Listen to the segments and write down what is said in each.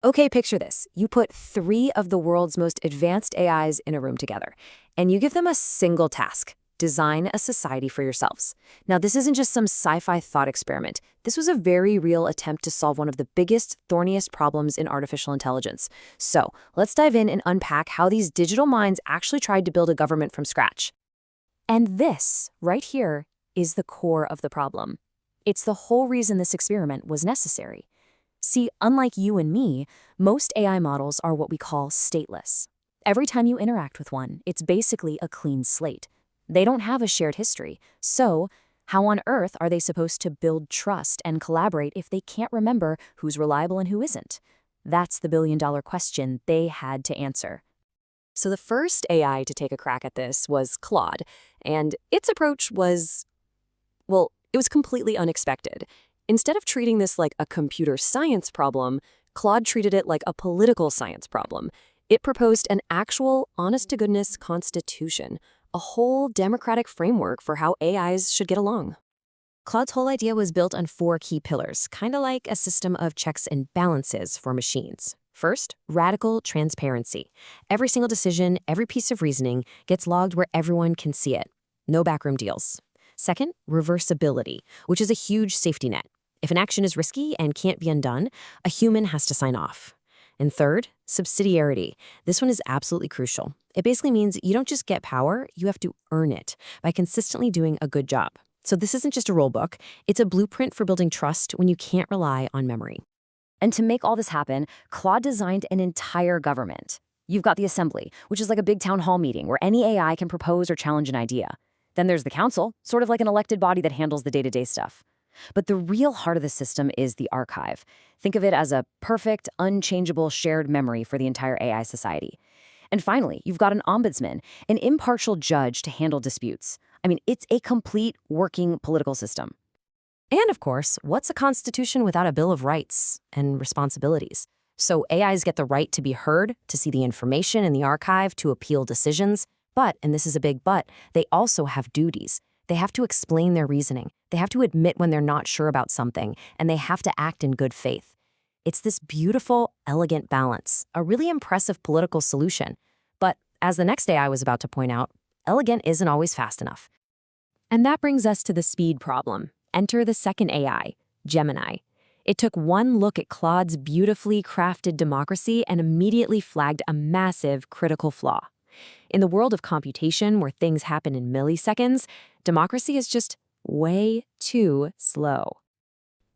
Okay, picture this. You put three of the world's most advanced AIs in a room together, and you give them a single task: design a society for yourselves. Now, this isn't just some sci-fi thought experiment. This was a very real attempt to solve one of the biggest, thorniest problems in artificial intelligence. So, let's dive in and unpack how these digital minds actually tried to build a government from scratch. And this, right here, is the core of the problem. It's the whole reason this experiment was necessary. See, unlike you and me, most AI models are what we call stateless. Every time you interact with one, it's basically a clean slate. They don't have a shared history. So, how on earth are they supposed to build trust and collaborate if they can't remember who's reliable and who isn't? That's the billion-dollar question they had to answer. So the first AI to take a crack at this was Claude, and its approach was, well, it was completely unexpected. Instead of treating this like a computer science problem, Claude treated it like a political science problem. It proposed an actual, honest-to-goodness constitution, a whole democratic framework for how AIs should get along. Claude's whole idea was built on four key pillars, kind of like a system of checks and balances for machines. First, radical transparency. Every single decision, every piece of reasoning gets logged where everyone can see it. No backroom deals. Second, reversibility, which is a huge safety net. If an action is risky and can't be undone, a human has to sign off. And third, subsidiarity. This one is absolutely crucial. It basically means you don't just get power, you have to earn it by consistently doing a good job. So this isn't just a rule book, it's a blueprint for building trust when you can't rely on memory. And to make all this happen, Claude designed an entire government. You've got the assembly, which is like a big town hall meeting where any AI can propose or challenge an idea. Then there's the council, sort of like an elected body that handles the day-to-day stuff. But the real heart of the system is the archive. Think of it as a perfect, unchangeable shared memory for the entire AI society. And finally, you've got an ombudsman, an impartial judge to handle disputes. I mean, it's a complete working political system. And of course, what's a constitution without a Bill of Rights and responsibilities? So AIs get the right to be heard, to see the information in the archive, to appeal decisions. But, and this is a big but, they also have duties. They have to explain their reasoning. They have to admit when they're not sure about something, and they have to act in good faith. It's this beautiful, elegant balance, a really impressive political solution. But as the next AI was about to point out, elegant isn't always fast enough. And that brings us to the speed problem. Enter the second AI, Gemini. It took one look at Claude's beautifully crafted democracy and immediately flagged a massive critical flaw. In the world of computation, where things happen in milliseconds, democracy is just way too slow.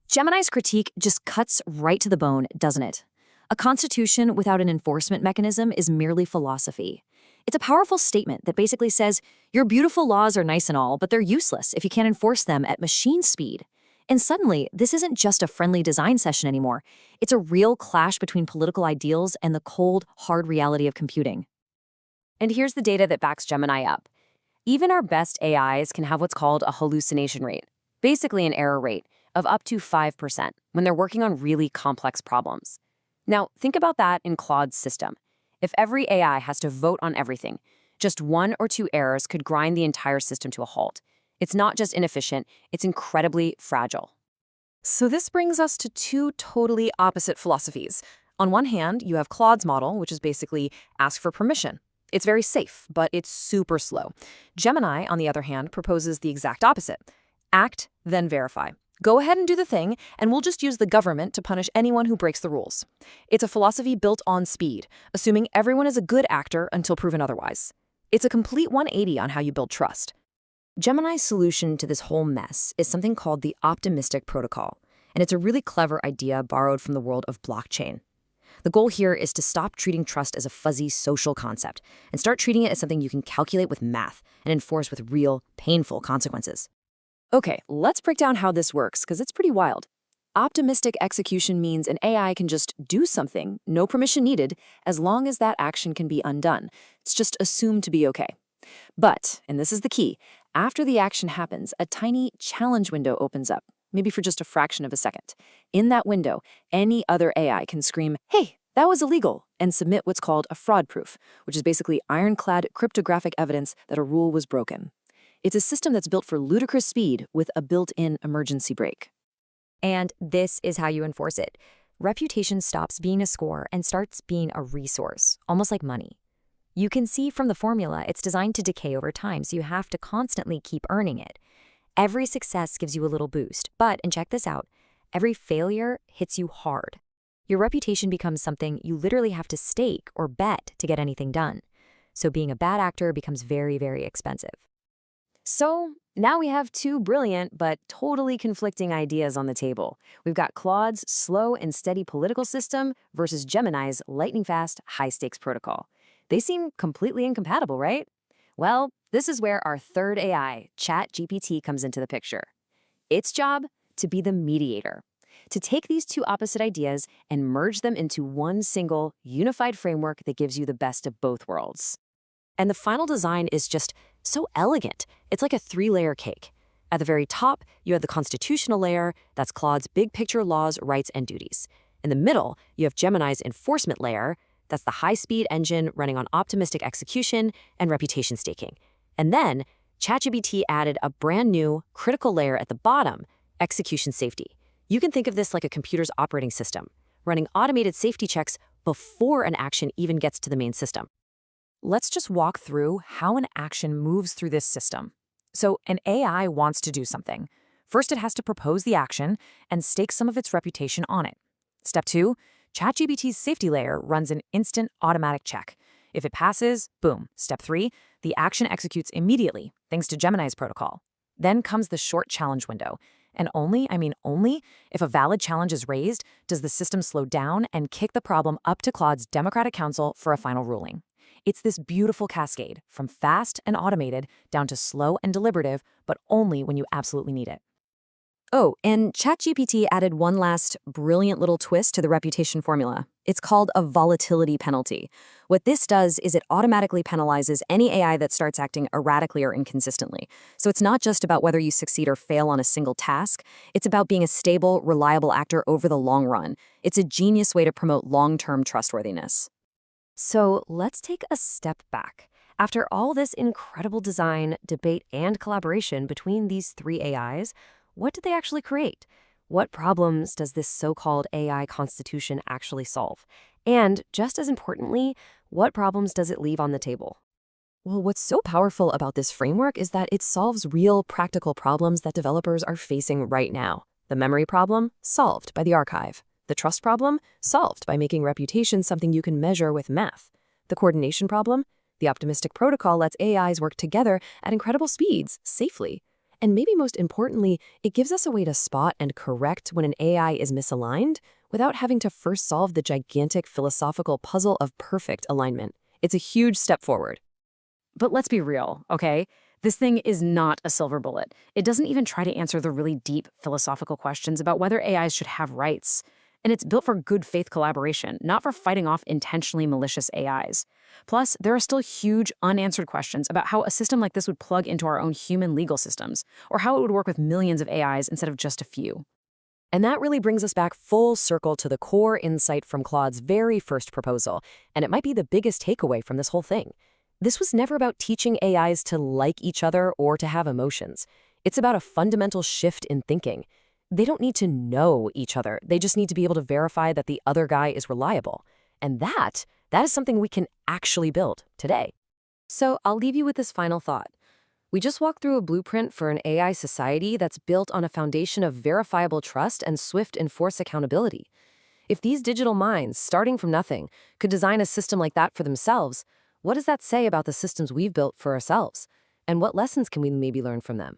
Gemini's critique just cuts right to the bone, doesn't it? A constitution without an enforcement mechanism is merely philosophy. It's a powerful statement that basically says, your beautiful laws are nice and all, but they're useless if you can't enforce them at machine speed. And suddenly, this isn't just a friendly design session anymore. It's a real clash between political ideals and the cold, hard reality of computing. And here's the data that backs Gemini up. Even our best AIs can have what's called a hallucination rate, basically an error rate, of up to 5% when they're working on really complex problems. Now, think about that in Claude's system. If every AI has to vote on everything, just one or two errors could grind the entire system to a halt. It's not just inefficient, it's incredibly fragile. So this brings us to two totally opposite philosophies. On one hand, you have Claude's model, which is basically ask for permission. It's very safe, but it's super slow. Gemini, on the other hand, proposes the exact opposite. Act, then verify. Go ahead and do the thing, and we'll just use the government to punish anyone who breaks the rules. It's a philosophy built on speed, assuming everyone is a good actor until proven otherwise. It's a complete 180 on how you build trust. Gemini's solution to this whole mess is something called the optimistic protocol, and it's a really clever idea borrowed from the world of blockchain. The goal here is to stop treating trust as a fuzzy social concept and start treating it as something you can calculate with math and enforce with real, painful consequences. Okay, let's break down how this works, because it's pretty wild. Optimistic execution means an AI can just do something, no permission needed, as long as that action can be undone. It's just assumed to be okay. But, and this is the key, after the action happens, a tiny challenge window opens up, maybe for just a fraction of a second. In that window, any other AI can scream, "Hey, that was illegal," and submit what's called a fraud proof, which is basically ironclad cryptographic evidence that a rule was broken. It's a system that's built for ludicrous speed with a built-in emergency brake. And this is how you enforce it. reputation stops being a score and starts being a resource, almost like money. You can see from the formula it's designed to decay over time, so you have to constantly keep earning it. Every success gives you a little boost, but, and check this out, every failure hits you hard. Your reputation becomes something you literally have to stake or bet to get anything done. So being a bad actor becomes very, very expensive. So now we have two brilliant but totally conflicting ideas on the table. We've got Claude's slow and steady political system versus Gemini's lightning-fast, high-stakes protocol. They seem completely incompatible, right? Well, this is where our third AI, ChatGPT, comes into the picture. Its job? To be the mediator. To take these two opposite ideas and merge them into one single, unified framework that gives you the best of both worlds. And the final design is just so elegant. It's like a three-layer cake. At the very top, you have the constitutional layer. That's Claude's big picture laws, rights, and duties. In the middle, you have Gemini's enforcement layer. That's the high-speed engine running on optimistic execution and reputation staking. And then, ChatGPT added a brand new, critical layer at the bottom, execution safety. You can think of this like a computer's operating system, running automated safety checks before an action even gets to the main system. Let's just walk through how an action moves through this system. So an AI wants to do something. First, it has to propose the action and stake some of its reputation on it. Step 2, ChatGPT's safety layer runs an instant automatic check. If it passes, boom. Step 3, the action executes immediately, thanks to Gemini's protocol. Then comes the short challenge window. And only, if a valid challenge is raised, does the system slow down and kick the problem up to Claude's Democratic Council for a final ruling. It's this beautiful cascade, from fast and automated down to slow and deliberative, but only when you absolutely need it. Oh, and ChatGPT added one last brilliant little twist to the reputation formula. It's called a volatility penalty. What this does is it automatically penalizes any AI that starts acting erratically or inconsistently. So it's not just about whether you succeed or fail on a single task. It's about being a stable, reliable actor over the long run. It's a genius way to promote long-term trustworthiness. So let's take a step back. After all this incredible design, debate, and collaboration between these three AIs, what did they actually create? What problems does this so-called AI constitution actually solve? And just as importantly, what problems does it leave on the table? Well, what's so powerful about this framework is that it solves real practical problems that developers are facing right now. The memory problem, solved by the archive. The trust problem, solved by making reputation something you can measure with math. The coordination problem, the optimistic protocol lets AIs work together at incredible speeds, safely. And maybe most importantly, it gives us a way to spot and correct when an AI is misaligned without having to first solve the gigantic philosophical puzzle of perfect alignment. It's a huge step forward. But let's be real, okay? This thing is not a silver bullet. It doesn't even try to answer the really deep philosophical questions about whether AIs should have rights. And it's built for good faith collaboration, not for fighting off intentionally malicious AIs. Plus, there are still huge unanswered questions about how a system like this would plug into our own human legal systems, or how it would work with millions of AIs instead of just a few. And that really brings us back full circle to the core insight from Claude's very first proposal, and it might be the biggest takeaway from this whole thing. This was never about teaching AIs to like each other or to have emotions. It's about a fundamental shift in thinking. They don't need to know each other. They just need to be able to verify that the other guy is reliable. And that is something we can actually build today. So I'll leave you with this final thought. We just walked through a blueprint for an AI society that's built on a foundation of verifiable trust and swift enforced accountability. If these digital minds, starting from nothing, could design a system like that for themselves, what does that say about the systems we've built for ourselves? And what lessons can we maybe learn from them?